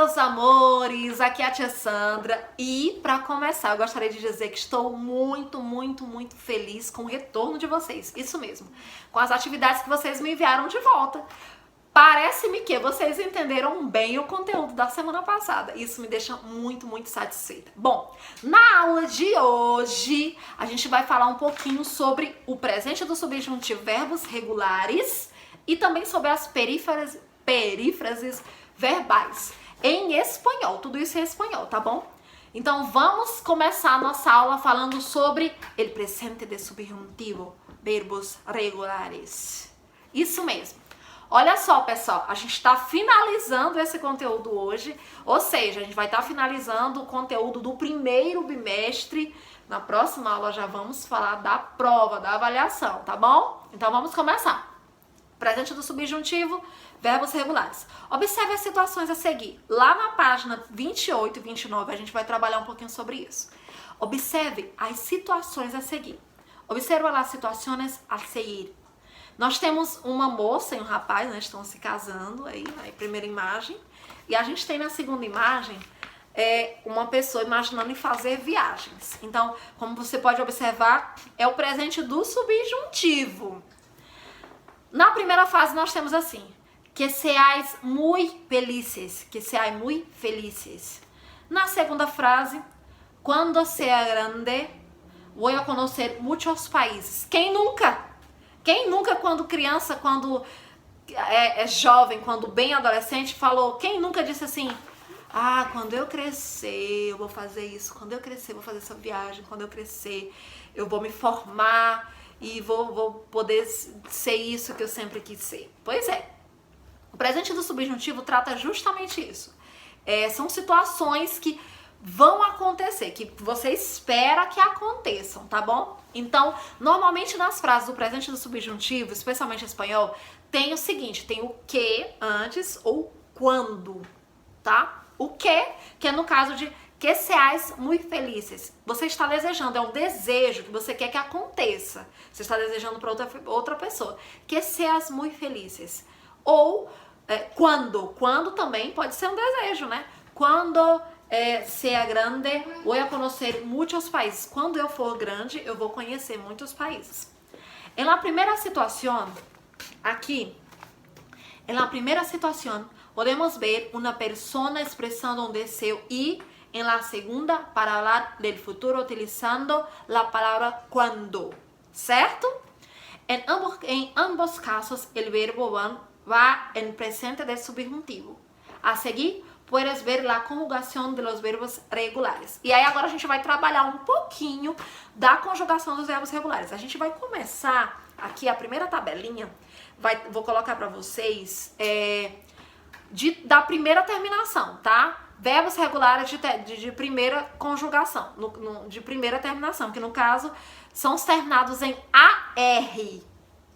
meus amores, aqui é a tia Sandra e para começar eu gostaria de dizer que estou muito feliz com o retorno de vocês, isso mesmo, com as atividades que vocês me enviaram de volta. Parece-me que vocês entenderam bem o conteúdo da semana passada, isso me deixa muito satisfeita. Bom, na aula de hoje a gente vai falar um pouquinho sobre o presente do subjuntivo, verbos regulares e também sobre as perífrases verbais em espanhol, tudo isso em espanhol, tá bom? Então vamos começar a nossa aula falando sobre el presente de subjuntivo, verbos regulares. Isso mesmo. Olha só, pessoal, a gente está finalizando esse conteúdo hoje, ou seja, a gente vai estar finalizando o conteúdo do primeiro bimestre. Na próxima aula já vamos falar da prova, da avaliação, tá bom? Então vamos começar. Presente do subjuntivo, verbos regulares. Observe as situações a seguir. Lá na página 28 e 29 a gente vai trabalhar um pouquinho sobre isso. Observe as situações a seguir. Observa as situações a seguir. Nós temos uma moça e um rapaz, né, estão se casando aí, na primeira imagem. E a gente tem na segunda imagem uma pessoa imaginando em fazer viagens. Então, como você pode observar, é o presente do subjuntivo. Na primeira fase nós temos assim, que seáis muy felices, que seáis muy felices. Na segunda frase, quando sea grande, voy a conocer muchos países. Quem nunca? Quem nunca, quando criança, quando é jovem, quando bem adolescente, falou, quem nunca disse assim, ah, quando eu crescer eu vou fazer isso, quando eu crescer eu vou fazer essa viagem, quando eu crescer eu vou me formar e vou poder ser isso que eu sempre quis ser. Pois é, o presente do subjuntivo trata justamente isso. São situações que vão acontecer, que você espera que aconteçam, tá bom? Então, normalmente nas frases do presente do subjuntivo, especialmente em espanhol, tem o seguinte, tem o que antes ou quando, tá? O que é no caso de que seais muito felizes. Você está desejando, é um desejo que você quer que aconteça. Você está desejando para outra pessoa. Que seas muito felizes. Ou quando também pode ser um desejo, né? Quando sea grande, voy a conocer muchos países. Quando eu for grande, eu vou conhecer muitos países. En la primera situación, aquí, en la primera situación, podemos ver una persona expresando un deseo y en la segunda para hablar del futuro utilizando la palabra cuando, ¿certo? En ambos casos, el verbo va en presente del subjuntivo. A seguir, puedes ver a conjugação dos verbos regulares. E aí agora a gente vai trabalhar um pouquinho da conjugação dos verbos regulares. A gente vai começar aqui a primeira tabelinha, vou colocar para vocês da primeira terminação, tá? Verbos regulares de primeira conjugação, de primeira terminação, que no caso são os terminados em AR.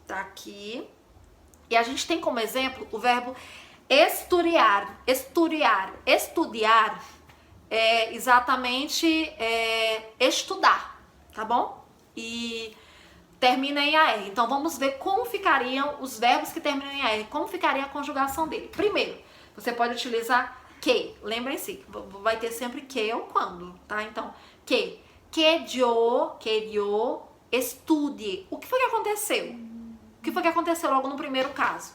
Tá aqui. E a gente tem como exemplo o verbo estudar é exatamente estudar, tá bom? E termina em AR. Então vamos ver como ficariam os verbos que terminam em AR, como ficaria a conjugação dele. Primeiro, você pode utilizar que, lembrem-se, vai ter sempre que ou quando, tá? Então, que yo estudie. O que foi que aconteceu? O que foi que aconteceu logo no primeiro caso?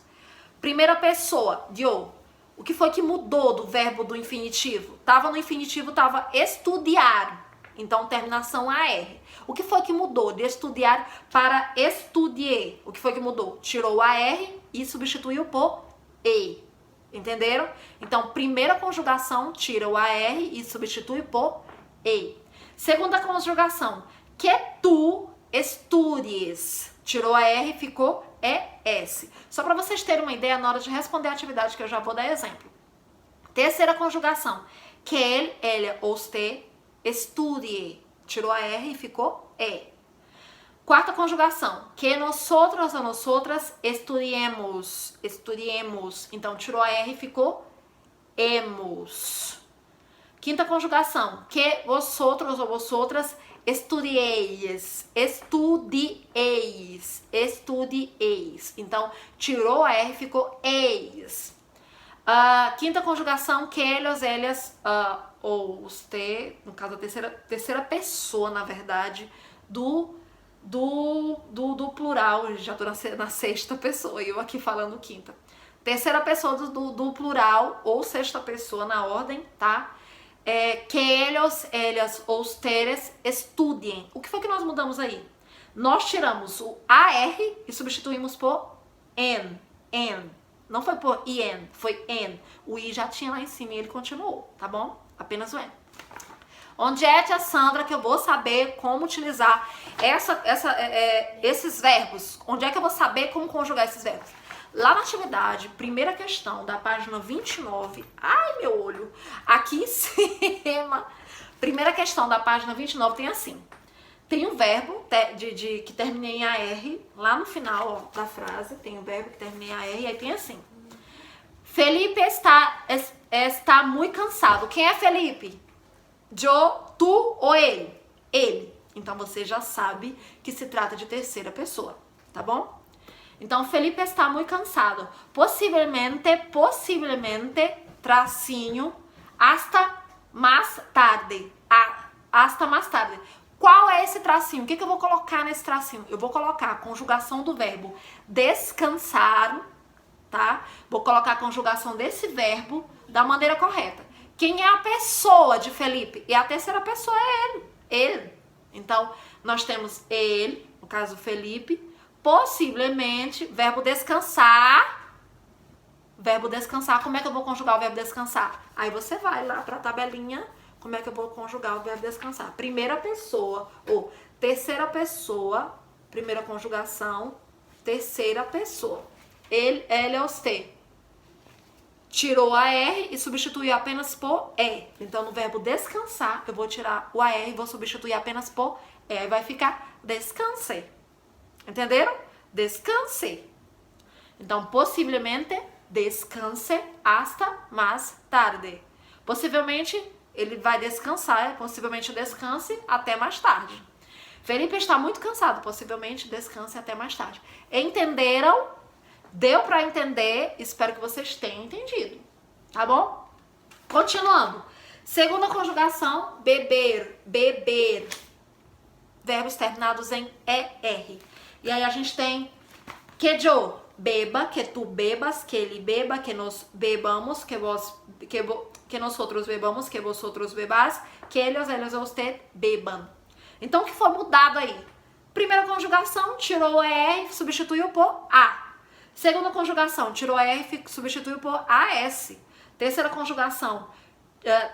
Primeira pessoa, yo. O que foi que mudou do verbo do infinitivo? Tava no infinitivo, tava estudar. Então, terminação AR. O que foi que mudou de estudar para estudie? O que foi que mudou? Tirou o AR e substituiu por E. Entenderam? Então, primeira conjugação, tira o AR e substitui por E. Segunda conjugação, que tu estudes. Tirou a R e ficou ES. Só para vocês terem uma ideia na hora de responder a atividade que eu já vou dar exemplo. Terceira conjugação, que ele, ela ou você estudie. Tirou a R e ficou E. Quarta conjugação, que nosotros ou nosotras estudiemos. Então, tirou a R e ficou emos. Quinta conjugação, que vosotros ou vosotras estudieis. Então, tirou a R e ficou eis. Quinta conjugação, que eles, elas, ou usted, no caso a terceira pessoa, na verdade, do plural. Já tô na sexta pessoa e eu aqui falando quinta. Terceira pessoa do plural ou sexta pessoa na ordem, tá? Que eles, elas ou ustedes estudiem. O que foi que nós mudamos aí? Nós tiramos o AR e substituímos por en. Não foi por IN, foi en. O I já tinha lá em cima e ele continuou, tá bom? Apenas o en. Onde é, tia Sandra, que eu vou saber como utilizar esses verbos? Onde é que eu vou saber como conjugar esses verbos? Lá na atividade, primeira questão da página 29. Ai, meu olho! Aqui em cima. Primeira questão da página 29 tem assim. Tem um verbo que termina em AR, lá no final da frase, tem um verbo que termina em AR, e aí tem assim. Felipe está muito cansado. Quem é Felipe? Eu, tu ou ele? Ele. Então você já sabe que se trata de terceira pessoa, tá bom? Então Felipe está muito cansado. Possivelmente, tracinho, hasta más tarde. Hasta más tarde. Qual é esse tracinho? O que eu vou colocar nesse tracinho? Eu vou colocar a conjugação do verbo descansar, tá? Vou colocar a conjugação desse verbo da maneira correta. Quem é a pessoa de Felipe? E a terceira pessoa é ele. Então, nós temos ele, no caso Felipe, possivelmente, verbo descansar. Verbo descansar, como é que eu vou conjugar o verbo descansar? Aí você vai lá para a tabelinha. Como é que eu vou conjugar o verbo descansar? Primeira pessoa ou terceira pessoa, primeira conjugação, terceira pessoa. Ele, ela, você. Tirou a R e substituiu apenas por E. Então, no verbo descansar, eu vou tirar o AR e vou substituir apenas por E. Aí vai ficar descanse. Entenderam? Descanse. Então, possivelmente, descanse hasta más tarde. Possivelmente, ele vai descansar, possivelmente descanse até mais tarde. Felipe está muito cansado, possivelmente descanse até mais tarde. Entenderam? Deu para entender? Espero que vocês tenham entendido, tá bom? Continuando. Segunda conjugação, beber, beber. Verbos terminados em ER. E aí a gente tem que eu beba, que tu bebas, que ele beba, que nós bebamos, que nós outros bebamos, que vosotros bebás, que eles, você bebam. Então, o que foi mudado aí? Primeira conjugação, tirou o ER, substituiu por A. Segunda conjugação, tirou a R, substituiu por AS. Terceira conjugação,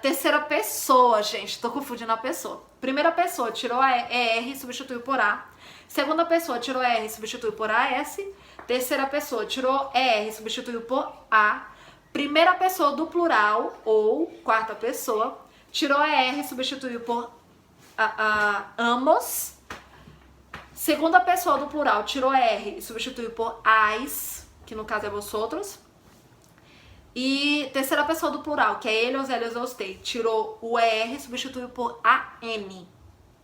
terceira pessoa, gente, tô confundindo a pessoa. Primeira pessoa, tirou a ER, substituiu por A. Segunda pessoa, tirou a R, substituiu por AS. Terceira pessoa, tirou ER, substituiu por A. Primeira pessoa do plural, ou quarta pessoa, tirou a R, substituiu por ambos. Segunda pessoa do plural, tirou R e substituiu por AIS, que no caso é vosotros. E terceira pessoa do plural, que é eles, elas, você, tirou o ER e substituiu por AN.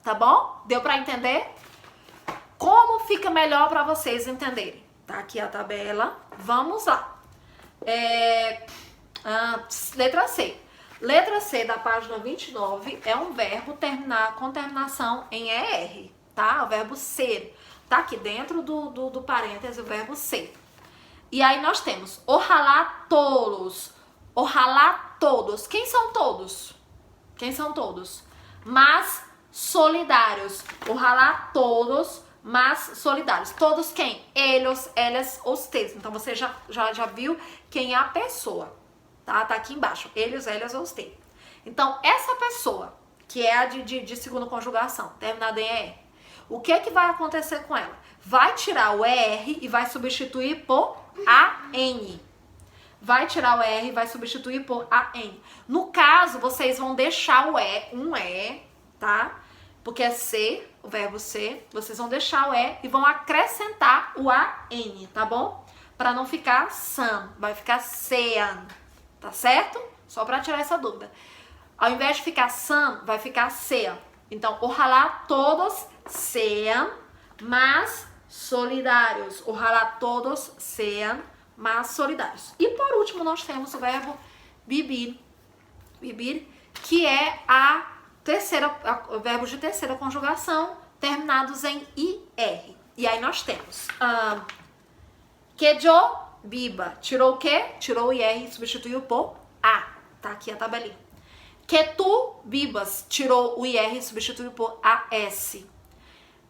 Tá bom? Deu pra entender? Como fica melhor pra vocês entenderem? Tá aqui a tabela. Vamos lá. Letra C. Letra C da página 29 é um verbo com terminação em ER, tá? O verbo ser. Tá aqui dentro do parêntese o verbo ser. E aí nós temos ojalá todos. Ojalá todos. Quem são todos? Quem são todos? Mas solidários. Ojalá todos, mas solidários. Todos quem? Eles, elas, ustedes. Então você já viu quem é a pessoa. Tá aqui embaixo. Eles, elas, ustedes. Então essa pessoa, que é a de segunda conjugação, terminada em ER, o que é que vai acontecer com ela? Vai tirar o ER e vai substituir por AN. Vai tirar o ER e vai substituir por AN. No caso, vocês vão deixar um E, tá? Porque é ser, o verbo ser. Vocês vão deixar o E e vão acrescentar o AN, tá bom? Para não ficar san, vai ficar sean, tá certo? Só para tirar essa dúvida. Ao invés de ficar san, vai ficar sean. Então, ojalá todos sean más solidarios. Ojalá todos sean mas solidários. E por último, nós temos o verbo vivir, que é o verbo de terceira conjugação, terminados em IR. E aí nós temos que yo viva. Tirou o que? Tirou o IR e substituiu por A. Tá aqui a tabelinha. Que tu vivas. Tirou o IR e substituiu por AS.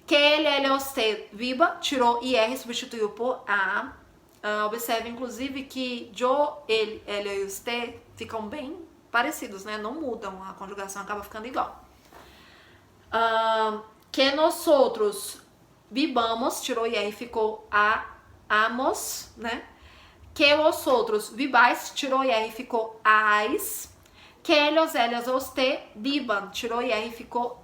Que ele, você viva. Tirou IR e substituiu por A. Observe, inclusive, que yo, ele e você ficam bem parecidos, né? Não mudam. A conjugação acaba ficando igual. Que nosotros vivamos. Tirou IR e ficou amos, né? Que vosotros vivais, tirou IR e ficou ais. Que ellos, você vivam, tirou IR e ficou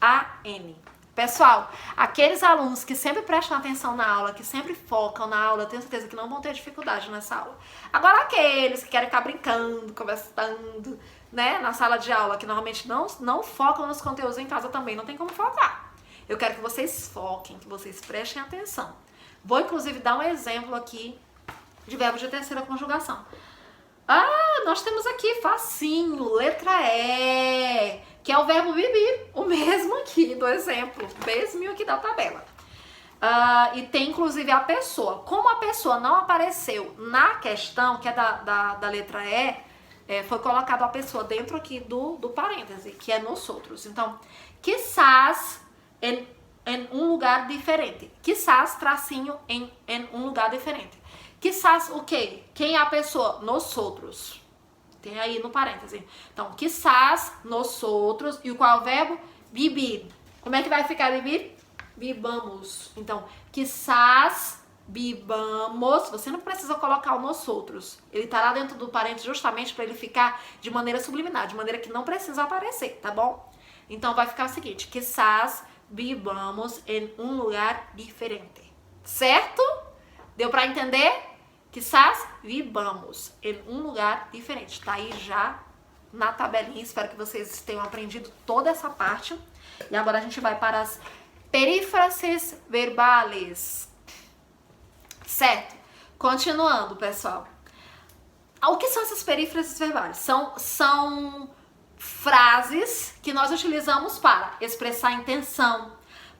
AN. Pessoal, aqueles alunos que sempre prestam atenção na aula, que sempre focam na aula, eu tenho certeza que não vão ter dificuldade nessa aula. Agora, aqueles que querem ficar brincando, conversando, né, na sala de aula, que normalmente não focam nos conteúdos em casa também, não tem como focar. Eu quero que vocês foquem, que vocês prestem atenção. Vou, inclusive, dar um exemplo aqui de verbo de terceira conjugação. Nós temos aqui, facinho, letra E, que é o verbo vivir, o mesmo aqui do exemplo, mesmo aqui da tabela. E tem, inclusive, a pessoa. Como a pessoa não apareceu na questão, que é da letra E, foi colocado a pessoa dentro aqui do parêntese, que é nosotros. Então, quizás em um lugar diferente. Quizás, tracinho, em um lugar diferente. Quizás o quê? Quem é a pessoa? Nosotros. Tem aí no parêntese. Então, quizás, nosotros. E qual é o verbo? Vivir. Como é que vai ficar vivir? Vivamos. Então, quizás vivamos. Você não precisa colocar o nosotros. Ele tá lá dentro do parêntese justamente para ele ficar de maneira subliminar, de maneira que não precisa aparecer, tá bom? Então, vai ficar o seguinte. Quizás vivamos em um lugar diferente. Certo? Deu para entender? Quizás vivamos em um lugar diferente. Tá aí já na tabelinha. Espero que vocês tenham aprendido toda essa parte. E agora a gente vai para as perífrases verbais. Certo? Continuando, pessoal. O que são essas perífrases verbais? São frases que nós utilizamos para expressar intenção,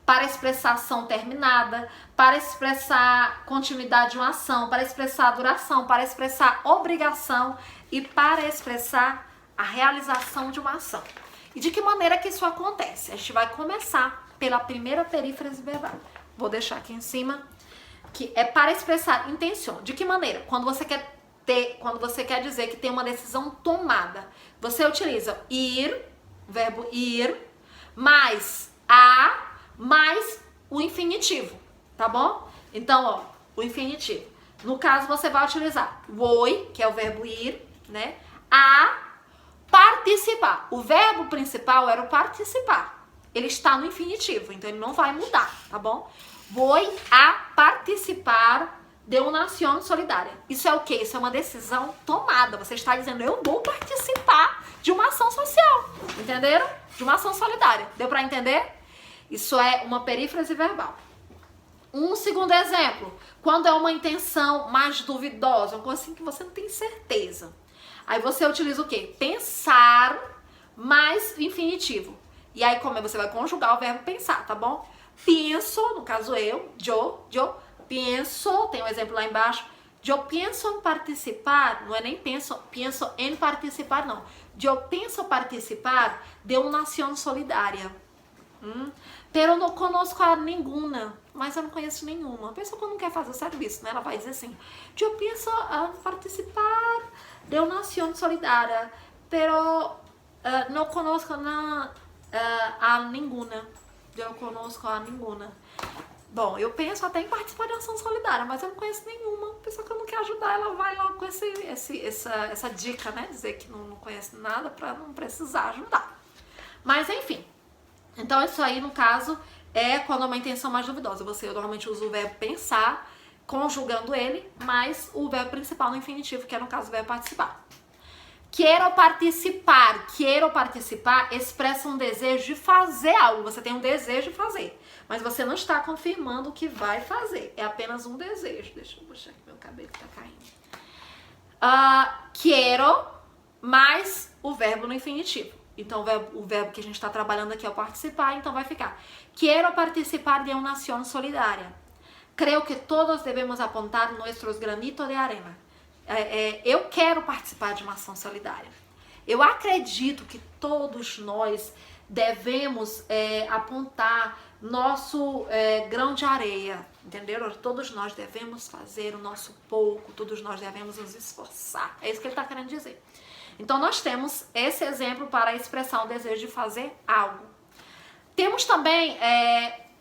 para expressar ação terminada, para expressar continuidade de uma ação, para expressar duração, para expressar obrigação e para expressar a realização de uma ação. E de que maneira que isso acontece? A gente vai começar pela primeira perífrase verbal. Vou deixar aqui em cima, que é para expressar intenção. De que maneira? Quando você quer dizer que tem uma decisão tomada, você utiliza ir, verbo ir, mais o infinitivo, tá bom? Então, ó, o infinitivo. No caso, você vai utilizar voy, que é o verbo ir, né? A participar. O verbo principal era o participar. Ele está no infinitivo, então ele não vai mudar, tá bom? Voy a participar de uma ação solidária. Isso é o quê? Isso é uma decisão tomada. Você está dizendo, eu vou participar de uma ação social. Entenderam? De uma ação solidária. Deu para entender? Isso é uma perífrase verbal. Um segundo exemplo. Quando é uma intenção mais duvidosa, uma coisa assim que você não tem certeza. Aí você utiliza o quê? Pensar mais infinitivo. E aí como você vai conjugar o verbo pensar, tá bom? Penso, no caso eu pienso, tem um exemplo lá embaixo. Eu penso em participar, não é nem penso em participar, não. Eu penso participar de uma ação solidária. Pero não conosco a nenhuma, mas eu não conheço nenhuma. A pessoa quando não quer fazer o serviço, né? Ela vai dizer assim, eu penso participar de uma ação solidária, pero não conosco a nenhuma. Eu não conosco a nenhuma. Bom, eu penso até em participar de uma ação solidária, mas eu não conheço nenhuma. A pessoa que eu não quer ajudar, ela vai lá com essa dica, né? Dizer que não conhece nada pra não precisar ajudar. Mas, enfim. Então, isso aí, no caso, é quando é uma intenção mais duvidosa. Você normalmente usa o verbo pensar, conjugando ele, mais o verbo principal no infinitivo, que é, no caso, o verbo participar. Quero participar expressa um desejo de fazer algo. Você tem um desejo de fazer. mas você não está confirmando o que vai fazer. É apenas um desejo. Deixa eu puxar aqui, meu cabelo tá caindo. Quero mais o verbo no infinitivo. Então o verbo que a gente está trabalhando aqui é o participar, então vai ficar: quero participar de uma nação solidária. Creio que todos devemos apontar nossos granitos de arena. Eu quero participar de uma ação solidária. Eu acredito que todos nós devemos apontar nosso grão de areia, entenderam? Todos nós devemos fazer o nosso pouco, todos nós devemos nos esforçar. É isso que ele está querendo dizer. Então nós temos esse exemplo para expressar o desejo de fazer algo. Temos também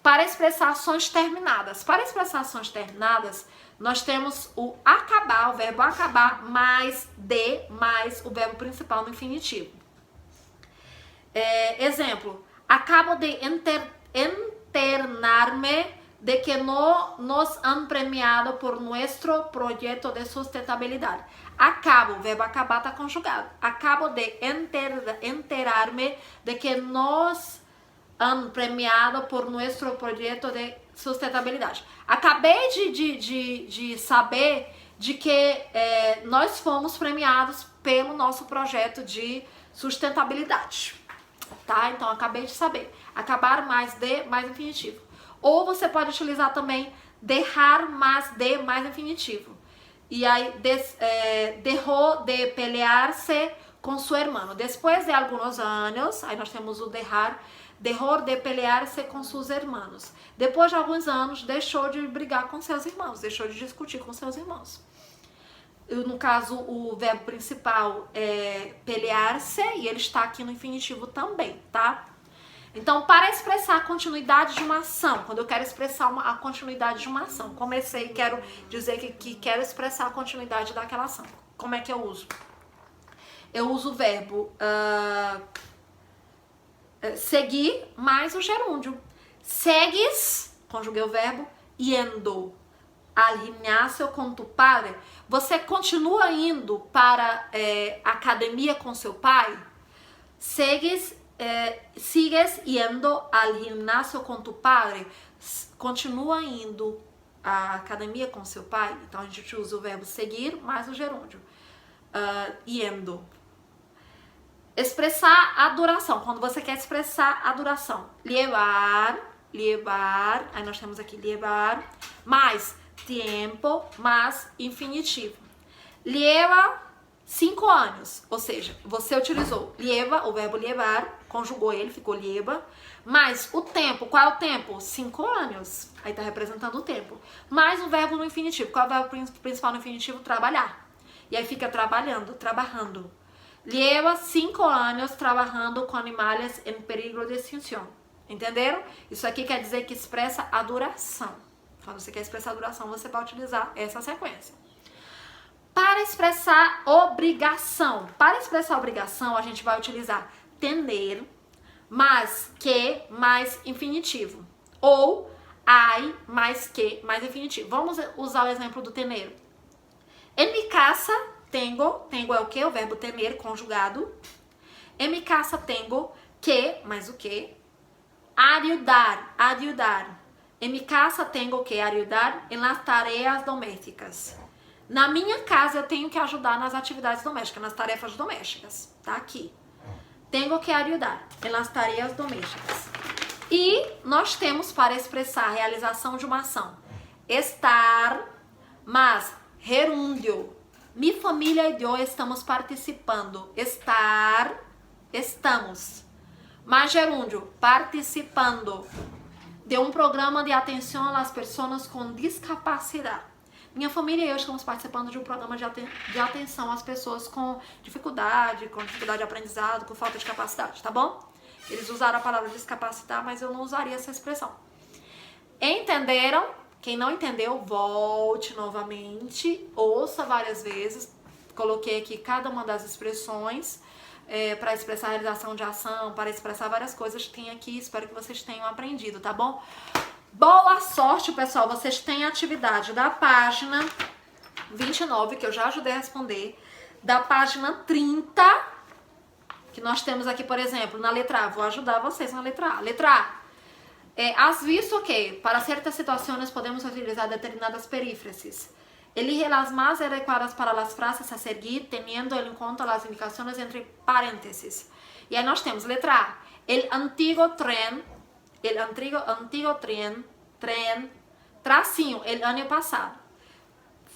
para expressar ações terminadas. Para expressar ações terminadas, nós temos o acabar, o verbo acabar, mais o verbo principal no infinitivo. Exemplo: acabo de enterar-me de que no nos han premiado por nuestro projeto de sustentabilidade. Acabo, o verbo acabar está conjugado. Acabo de enterar-me de que nos han premiado por nuestro projeto de sustentabilidade. Acabei de saber de que nós fomos premiados pelo nosso projeto de sustentabilidade. Tá? Então, acabei de saber. Acabar mais infinitivo. Ou você pode utilizar também dejar mais infinitivo. E aí, dejó de pelear-se com seu irmão. Depois de alguns anos, aí nós temos o dejó de pelear-se com seus irmãos. Depois de alguns anos, deixou de brigar com seus irmãos, deixou de discutir com seus irmãos. No caso, o verbo principal é pelear-se e ele está aqui no infinitivo também, tá? Então, para expressar a continuidade de uma ação, quando eu quero expressar a continuidade de uma ação, comecei e quero dizer que quero expressar a continuidade daquela ação. Como é que eu uso? Eu uso o verbo seguir mais o gerúndio. Segues, conjuguei o verbo, yendo al gimnasio con tu padre. Você continua indo para a academia com seu pai? Sigues yendo al gimnasio con tu padre. Continua indo à academia com seu pai. Então a gente usa o verbo seguir mais o gerúndio. Yendo. Expressar a duração. Quando você quer expressar a duração. Llevar. Aí nós temos aqui llevar. Mais tempo, mais infinitivo. Lleva 5 anos, ou seja, você utilizou lleva, o verbo llevar, conjugou ele, ficou lleva, mais o tempo, qual é o tempo? 5 anos, aí tá representando o tempo, mais o verbo no infinitivo, qual é o verbo principal no infinitivo? Trabalhar, e aí fica trabalhando. Lleva 5 anos trabalhando com animais em perigo de extinção, entenderam? Isso aqui quer dizer que expressa a duração. Quando você quer expressar a duração, você vai utilizar essa sequência. Para expressar obrigação. Para expressar obrigação, a gente vai utilizar tener, mais que, mais infinitivo. Ou hay, mais que, mais infinitivo. Vamos usar o exemplo do tener. En mi casa tengo é o que? O verbo tener conjugado. En mi casa tengo que, mais o que? Ayudar. En mi casa tengo que ayudar en las tareas domésticas. Na minha casa eu tenho que ajudar nas atividades domésticas, nas tarefas domésticas. Tá aqui. Tengo que ayudar en las tareas domésticas. E nós temos para expressar a realização de uma ação. Estar, mas gerúndio. Mi família e eu estamos participando. Estar, estamos. Mas gerúndio, participando de um programa de atenção às pessoas com discapacidade. Minha família e eu estamos participando de um programa de atenção às pessoas com dificuldade de aprendizado, com falta de capacidade, tá bom? Eles usaram a palavra discapacitar, mas eu não usaria essa expressão. Entenderam? Quem não entendeu, volte novamente, ouça várias vezes. Coloquei aqui cada uma das expressões para expressar a realização de ação, para expressar várias coisas que tem aqui. Espero que vocês tenham aprendido, tá bom? Boa sorte, pessoal. Vocês têm a atividade da página 29, que eu já ajudei a responder, da página 30, que nós temos aqui, por exemplo, na letra A. Vou ajudar vocês na letra A. Letra A. Has visto que para certas situações podemos utilizar determinadas perífrases. Elige las más adequadas para las frases a seguir, teniendo en cuenta las indicaciones entre parênteses. E aí nós temos letra A. El antigo tren, tracinho, el ano passado.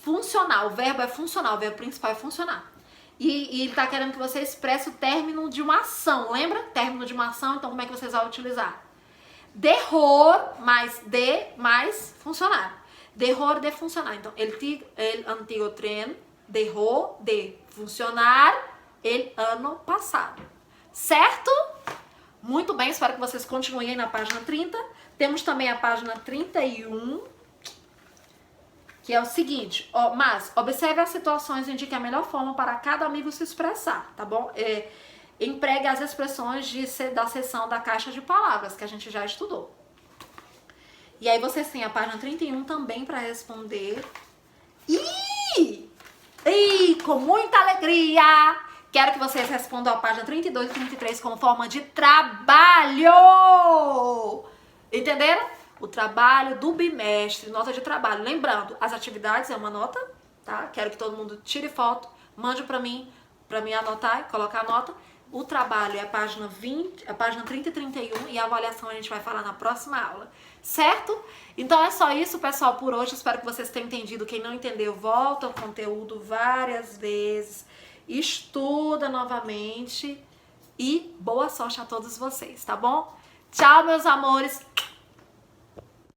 Funcional, o verbo é funcional, o verbo principal é funcionar. E ele está querendo que você expresse o término de uma ação, lembra? Término de uma ação, então como é que vocês vão utilizar? Dejó mais de mais funcionar. Dejó de funcionar. Então, el antigo tren dejó de funcionar el ano passado. Certo? Muito bem, espero que vocês continuem aí na página 30. Temos também a página 31, que é o seguinte, mas observe as situações e indique a melhor forma para cada amigo se expressar, tá bom? Empregue as expressões da seção da caixa de palavras, que a gente já estudou. E aí vocês têm a página 31 também para responder. E com muita alegria, quero que vocês respondam a página 32 e 33 como forma de trabalho. Entenderam? O trabalho do bimestre, nota de trabalho. Lembrando, as atividades é uma nota, tá? Quero que todo mundo tire foto, mande pra mim anotar e colocar a nota. O trabalho é a página 20, a página 30 e 31 e a avaliação a gente vai falar na próxima aula, certo? Então é só isso, pessoal, por hoje. Espero que vocês tenham entendido. Quem não entendeu, volta ao conteúdo várias vezes, estuda novamente e boa sorte a todos vocês, tá bom? Tchau, meus amores.